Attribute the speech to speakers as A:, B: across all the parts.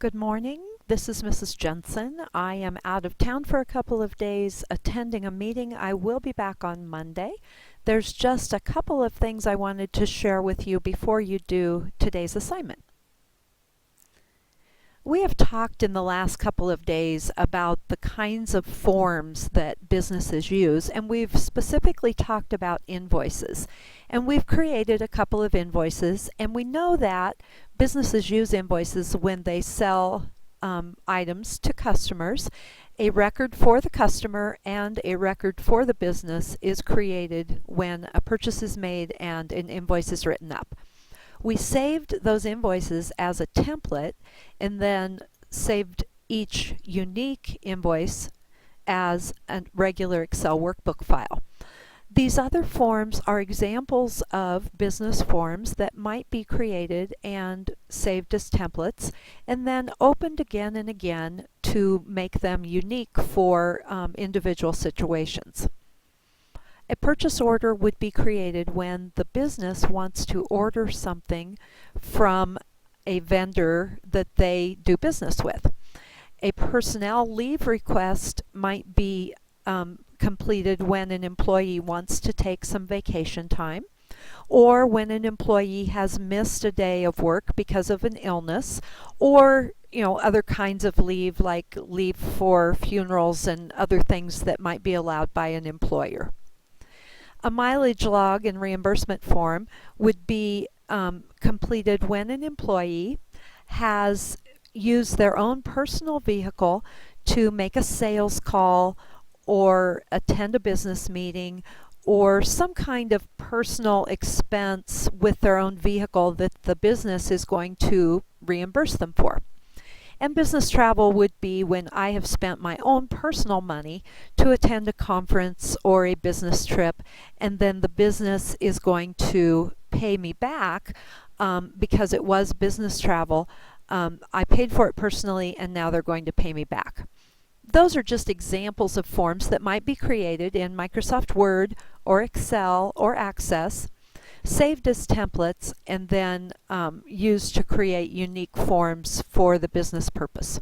A: Good morning. This is Mrs. Jensen. I am out of town for a couple of days attending a meeting. I will be back on Monday. There's just a couple of things I wanted to share with you before you do today's assignment. We have talked in the last couple of days about the kinds of forms that businesses use, and we've specifically talked about invoices. And we've created a couple of invoices, and we know that businesses use invoices when they sell items to customers. A record for the customer and a record for the business is created when a purchase is made and an invoice is written up. We saved those invoices as a template and then saved each unique invoice as a regular Excel workbook file. These other forms are examples of business forms that might be created and saved as templates and then opened again and again to make them unique for individual situations. A purchase order would be created when the business wants to order something from a vendor that they do business with. A personnel leave request might be completed when an employee wants to take some vacation time, or when an employee has missed a day of work because of an illness, or other kinds of leave like leave for funerals and other things that might be allowed by an employer. A mileage log and reimbursement form would be completed when an employee has used their own personal vehicle to make a sales call or attend a business meeting or some kind of personal expense with their own vehicle that the business is going to reimburse them for. And business travel would be when I have spent my own personal money to attend a conference or a business trip, and then the business is going to pay me back because it was business travel. I paid for it personally, and now they're going to pay me back. Those are just examples of forms that might be created in Microsoft Word or Excel or Access, saved as templates, and then used to create unique forms for the business purpose.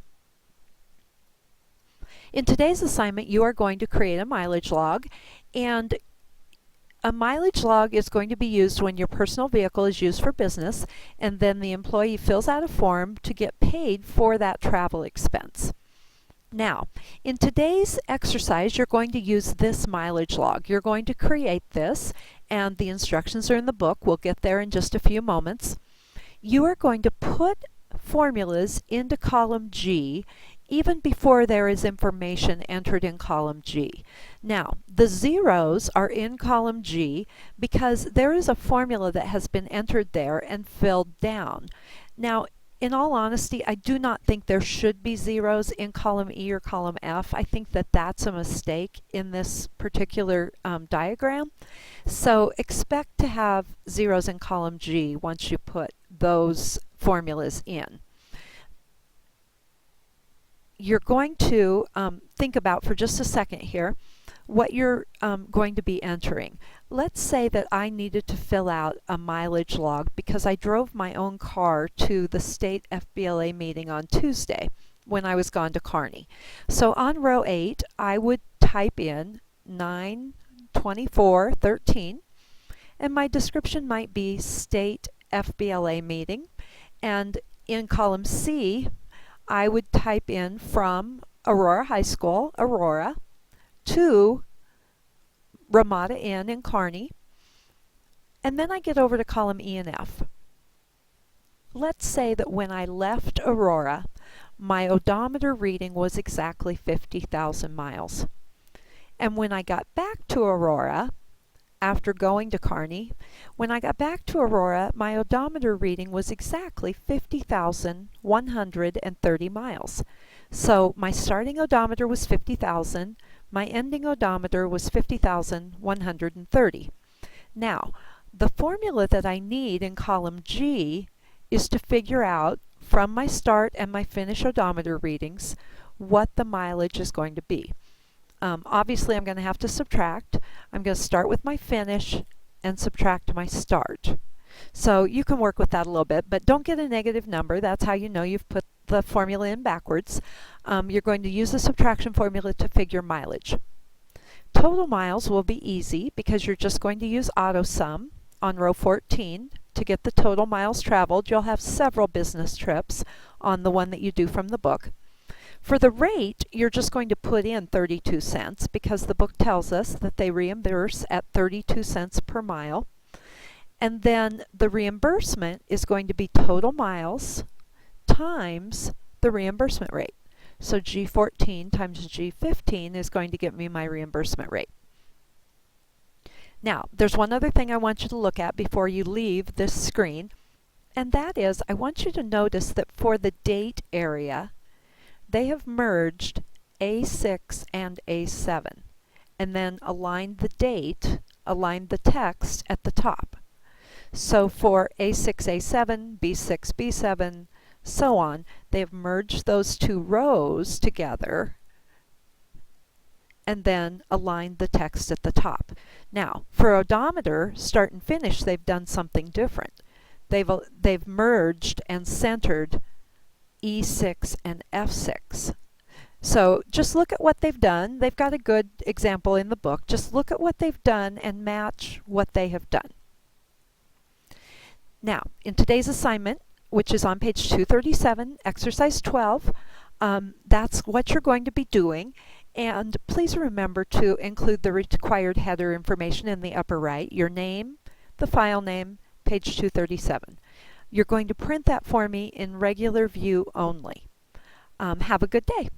A: In today's assignment, you are going to create a mileage log, and a mileage log is going to be used when your personal vehicle is used for business, and then the employee fills out a form to get paid for that travel expense. Now, in today's exercise, you're going to use this mileage log. You're going to create this, and the instructions are in the book. We'll get there in just a few moments. You are going to put formulas into column G even before there is information entered in column G. Now, the zeros are in column G because there is a formula that has been entered there and filled down. Now, in all honesty, I do not think there should be zeros in column E or column F. I think that that's a mistake in this particular diagram. So expect to have zeros in column G once you put those formulas in. You're going to think about for just a second here what you're going to be entering. Let's say that I needed to fill out a mileage log because I drove my own car to the state FBLA meeting on Tuesday when I was gone to Kearney. So on row 8, I would type in 9/24/13, and my description might be state FBLA meeting. And in column C, I would type in from Aurora High School, Aurora, to Ramada Inn in Kearney, and then I get over to column E and F. Let's say that when I left Aurora, my odometer reading was exactly 50,000 miles. And when I got back to Aurora, after going to Kearney, when I got back to Aurora, my odometer reading was exactly 50,130 miles. So my starting odometer was 50,000. My ending odometer was 50,130. Now, the formula that I need in column G is to figure out from my start and my finish odometer readings what the mileage is going to be. Obviously, I'm going to have to subtract. I'm going to start with my finish and subtract my start. So you can work with that a little bit, but don't get a negative number. That's how you know you've put the formula in backwards. You're going to use the subtraction formula to figure mileage. Total miles will be easy because you're just going to use AutoSum on row 14 to get the total miles traveled. You'll have several business trips on the one that you do from the book. For the rate, you're just going to put in 32 cents because the book tells us that they reimburse at 32 cents per mile. And then the reimbursement is going to be total miles times the reimbursement rate. So G14 times G15 is going to give me my reimbursement rate. Now, there's one other thing I want you to look at before you leave this screen, and that is I want you to notice that for the date area, they have merged A6 and A7 and then aligned the date, aligned the text at the top. So for A6, A7, B6, B7, so on, they have merged those two rows together and then aligned the text at the top. Now, for odometer, start and finish, they've done something different. They've merged and centered E6 and F6. So just look at what they've done. They've got a good example in the book. Just look at what they've done and match what they have done. Now, in today's assignment, which is on page 237, exercise 12, that's what you're going to be doing. And please remember to include the required header information in the upper right, your name, the file name, page 237. You're going to print that for me in regular view only. Have a good day.